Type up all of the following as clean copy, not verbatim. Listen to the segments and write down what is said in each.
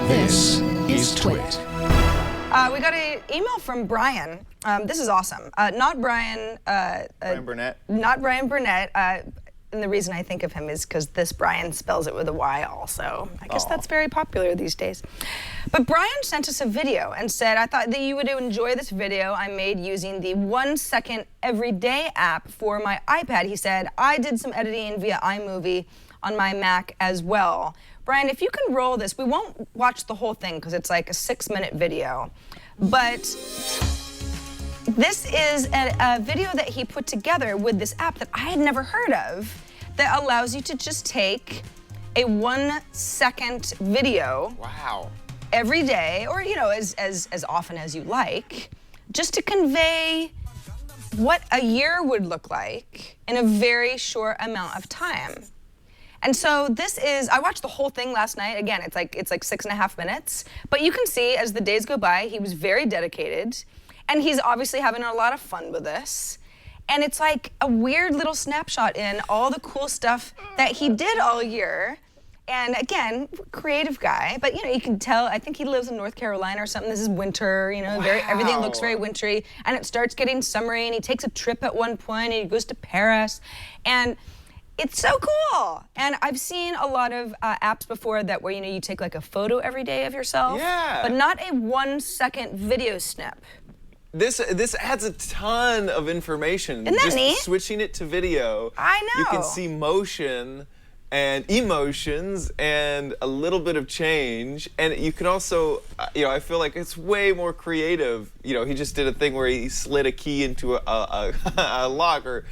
This is TWiT. We got an email from Brian. This is awesome. Not Brian. Brian Burnett. Not Brian Burnett. And the reason I think of him is because this Brian spells it with a Y also. I guess that's very popular these days. But Brian sent us a video and said, I thought that you would enjoy this video I made using the 1 second everyday app for my iPad. He said, I did some editing via iMovie on my Mac as well. Brian, if you can roll this, we won't watch the whole thing because it's like a 6-minute video, but this is a video that he put together with this app that I had never heard of that allows you to just take a 1 second video every day, or as often as you like, just to convey what a year would look like in a very short amount of time. And so this is, I watched the whole thing last night. Again, it's like 6.5 minutes, but you can see as the days go by, he was very dedicated, and he's obviously having a lot of fun with this. And it's like a weird little snapshot in all the cool stuff that he did all year. And again, creative guy, but you can tell, I think he lives in North Carolina or something. This is winter, everything looks very wintry, and it starts getting summery, and he takes a trip at one point, and he goes to Paris, and it's so cool. And I've seen a lot of apps before that where you take like a photo every day of yourself, but not a 1 second video snip. This adds a ton of information. Isn't that Just neat? switching it to video. I know. You can see motion and emotions and a little bit of change. And you can also, I feel like it's way more creative. He just did a thing where he slid a key into a lock, or,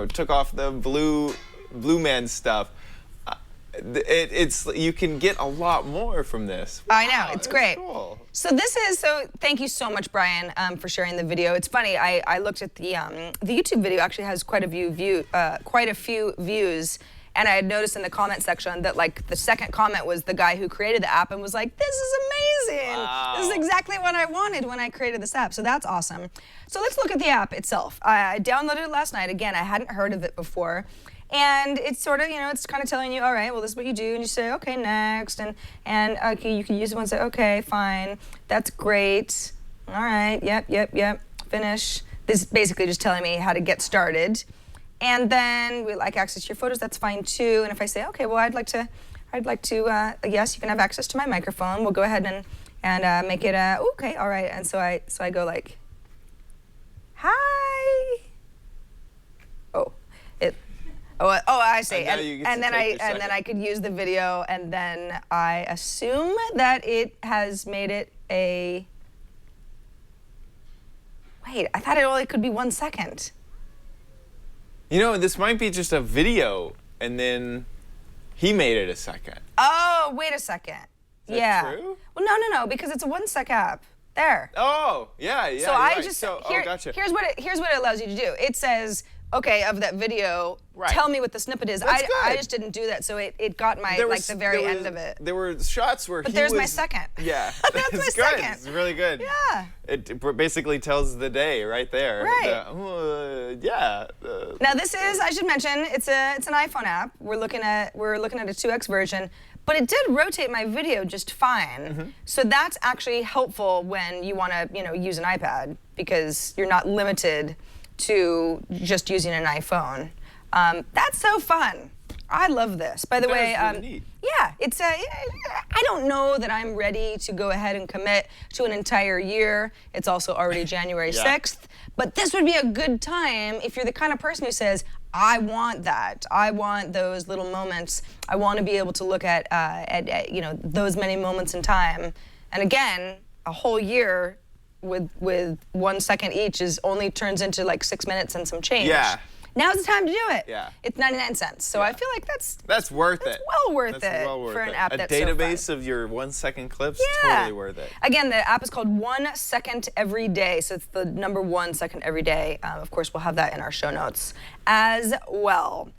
took off the blue man stuff. You can get a lot more from this. I know, it's great. Cool. So thank you so much, Brian, for sharing the video. It's funny, I looked at the YouTube video actually has quite a few views, and I had noticed in the comment section that like the second comment was the guy who created the app and was like, this is amazing. Wow. This is exactly what I wanted when I created this app, so that's awesome. So let's look at the app itself. I downloaded it last night. Again, I hadn't heard of it before. And it's sort of, it's kind of telling you, all right, well, this is what you do, and you say, okay, next, and okay, you can use it and say, okay, fine, that's great, all right, yep, finish. This is basically just telling me how to get started. And then we like access your photos, that's fine too. And if I say, okay, well, I'd like to, yes, you can have access to my microphone. We'll go ahead and make it okay, all right. And so I go like, hi. Oh, I see. And then I could use the video, and then I assume that it has made it a. Wait, I thought it only could be 1 second. This might be just a video, and then he made it a second. Oh, wait a second. Is that true? Well, no, because it's a 1 sec app. There. Oh, yeah. So I right. just gotcha. Here's what it allows you to do. It says, okay, of that video, right, tell me what the snippet is. That's good. I just didn't do that, so it got my the very end of it. There were shots where But there's my second. Yeah. That's my good. second. It's really good. Yeah. It basically tells the day right there. Right. Now this is, I should mention, it's an iPhone app. We're looking at a 2X version. But it did rotate my video just fine. So that's actually helpful when you want to, use an iPad, because you're not limited to just using an iPhone. That's so fun. I love this. By the way, really neat. Yeah, it's I don't know that I'm ready to go ahead and commit to an entire year. It's also already January 6th. But this would be a good time if you're the kind of person who says, I want that. I want those little moments. I want to be able to look at those many moments in time. And again, a whole year with 1 second each only turns into like 6 minutes and some change. Yeah. Now's the time to do it. Yeah. It's 99 cents. So I feel like that's worth it. Well worth it for an app that's so fun. A database of your 1 second clips, totally worth it. Again, the app is called 1 second every day. So it's the number 1 second every day. Of course, we'll have that in our show notes as well.